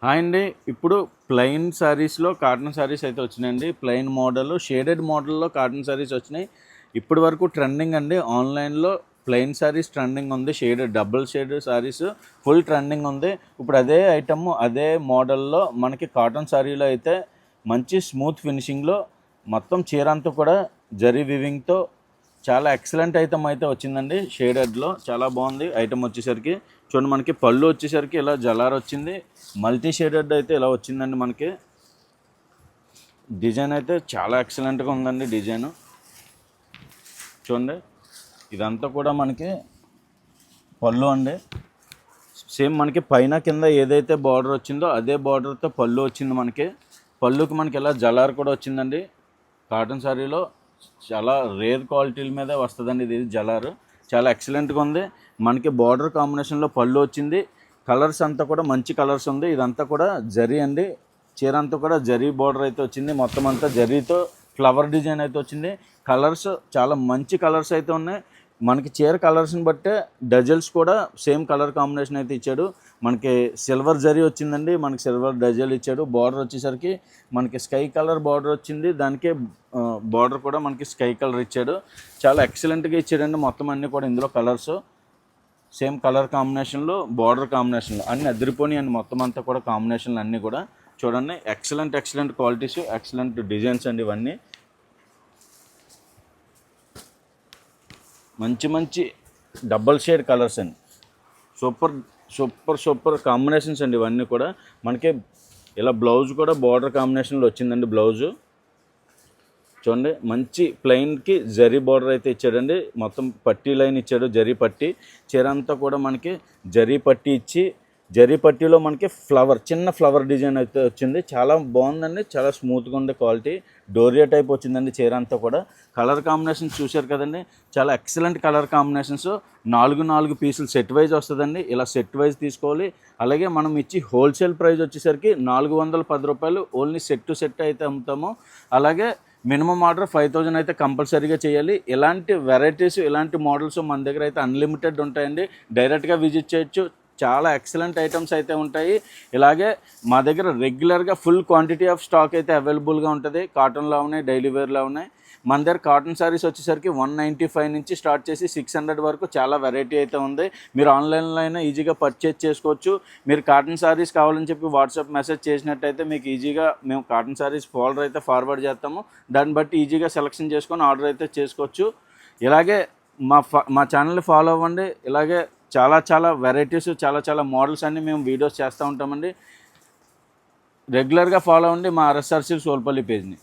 Hi అండి. ఇప్పుడు plain శారీస్‌లో కాటన్ శారీస్ అయితే వచ్చినాయండి. ప్లెయిన్ మోడల్, షేడెడ్ మోడల్‌లో కాటన్ శారీస్ వచ్చినాయి. ఇప్పటి వరకు ట్రెండింగ్ అండి. ఆన్‌లైన్‌లో ప్లెయిన్ శారీస్ ట్రెండింగ్ ఉంది. Shaded double shade saris full trending ఉంది. ఇప్పుడు అదే ఐటమ్ అదే మోడల్‌లో మనకి కాటన్ శారీలో అయితే మంచి స్మూత్ ఫినిషింగ్‌లో మొత్తం చీర అంతా కూడా జరీ వీవింగ్‌తో చాలా ఎక్సలెంట్ ఐటమ్ అయితే వచ్చిందండి. షేడెడ్లో చాలా బాగుంది ఐటమ్ వచ్చేసరికి. చూడండి, మనకి పళ్ళు వచ్చేసరికి ఇలా జలార్ వచ్చింది. మల్టీ షేడెడ్ అయితే ఇలా వచ్చిందండి. మనకి డిజైన్ అయితే చాలా ఎక్సలెంట్గా ఉందండి. డిజైన్ చూడండి, ఇదంతా కూడా మనకి పళ్ళు అండి. సేమ్ మనకి పైన కింద ఏదైతే బార్డర్ వచ్చిందో అదే బార్డర్తో పళ్ళు వచ్చింది. పళ్ళుకి మనకి ఇలా జలార్ కూడా వచ్చిందండి. కాటన్ శారీలో చాలా రేర్ క్వాలిటీల మీద వస్తుందండి ఇది జలారు. చాలా ఎక్సలెంట్గా ఉంది. మనకి బార్డర్ కాంబినేషన్లో పళ్ళు వచ్చింది. కలర్స్ అంతా కూడా మంచి కలర్స్ ఉంది. ఇదంతా కూడా జరీ అండి. చీర అంతా కూడా జరీ బార్డర్ అయితే వచ్చింది. మొత్తం అంతా జరీతో ఫ్లవర్ డిజైన్ అయితే వచ్చింది. కలర్స్ చాలా మంచి కలర్స్ అయితే ఉన్నాయి. మనకి చీర కలర్స్ని బట్టే డజల్స్ కూడా సేమ్ కలర్ కాంబినేషన్ అయితే ఇచ్చాడు. మనకి సిల్వర్ జరీ వచ్చిందండి. మనకి సిల్వర్ డజల్ ఇచ్చాడు. బార్డర్ వచ్చేసరికి మనకి స్కై కలర్ బార్డర్ వచ్చింది. దానికే బార్డర్ కూడా మనకి స్కై కలర్ ఇచ్చాడు. చాలా ఎక్సలెంట్గా ఇచ్చాడండి. మొత్తం అన్నీ కూడా ఇందులో కలర్స్ సేమ్ కలర్ కాంబినేషన్లో బార్డర్ కాంబినేషన్లో అన్నీ అదిరిపోయి అండి. మొత్తం అంతా కూడా కాంబినేషన్లు అన్నీ కూడా చూడండి. ఎక్సలెంట్ క్వాలిటీస్, ఎక్సలెంట్ డిజైన్స్ అండి. ఇవన్నీ మంచి డబల్ షేడ్ కలర్స్ అండి. సూపర్ కాంబినేషన్స్ అండి. ఇవన్నీ కూడా మనకి ఇలా బ్లౌజ్ కూడా బార్డర్ కాంబినేషన్లో వచ్చిందండి. బ్లౌజు చూడండి, మంచి ప్లెయిన్కి జరీ బార్డర్ అయితే ఇచ్చాడండి. మొత్తం పట్టీ లైన్ ఇచ్చాడు, జరీ పట్టీ. చీర అంతా కూడా మనకి జరీ పట్టీ ఇచ్చి జరీ పట్టీలో మనకి చిన్న ఫ్లవర్ డిజైన్ అయితే వచ్చింది. చాలా బాగుందండి. చాలా స్మూత్గా ఉండే క్వాలిటీ. డోరియా టైప్ వచ్చిందండి చీర అంతా కూడా. కలర్ కాంబినేషన్స్ చూశారు కదండి, చాలా ఎక్సలెంట్ కలర్ కాంబినేషన్స్. 4 పీసులు సెట్ వైజ్ వస్తుందండి. ఇలా సెట్ వైజ్ తీసుకోవాలి. అలాగే మనం ఇచ్చి హోల్సేల్ ప్రైస్ వచ్చేసరికి 410 రూపాయలు ఓన్లీ సెట్ టు సెట్ అయితే అమ్ముతాము. అలాగే మినిమం ఆర్డర్ 5000 అయితే కంపల్సరీగా చేయాలి. ఇలాంటి వెరైటీస్, ఇలాంటి మోడల్స్ మన దగ్గర అయితే అన్లిమిటెడ్ ఉంటాయండి. డైరెక్ట్గా విజిట్ చేయొచ్చు. చాలా ఎక్సలెంట్ ఐటమ్స్ అయితే ఉంటాయి. ఇలాగే మా దగ్గర రెగ్యులర్గా ఫుల్ క్వాంటిటీ ఆఫ్ స్టాక్ అయితే అవైలబుల్గా ఉంటుంది. కాటన్లో ఉన్నాయి, డైలీ వేర్లో ఉన్నాయి. మన దగ్గర కాటన్ శారీస్ వచ్చేసరికి 195 నుంచి స్టార్ట్ చేసి 600 వరకు చాలా వెరైటీ అయితే ఉంది. మీరు ఆన్లైన్లో అయినా ఈజీగా పర్చేజ్ చేసుకోవచ్చు. మీరు కాటన్ శారీస్ కావాలని చెప్పి వాట్సాప్ మెసేజ్ చేసినట్టయితే మీకు ఈజీగా మేము కాటన్ శారీస్ ఫోల్డర్ అయితే ఫార్వర్డ్ చేస్తాము. దాన్ని బట్టి ఈజీగా సెలెక్షన్ చేసుకొని ఆర్డర్ అయితే చేసుకోవచ్చు. ఇలాగే మా ఛానల్ని ఫాలో అవ్వండి. ఇలాగే చాలా వెరైటీస్, చాలా మోడల్స్ అన్నీ మేము వీడియోస్ చేస్తూ ఉంటామండి. రెగ్యులర్గా ఫాలో అవ్వండి మా RSRC సోల్పల్లి పేజ్ని.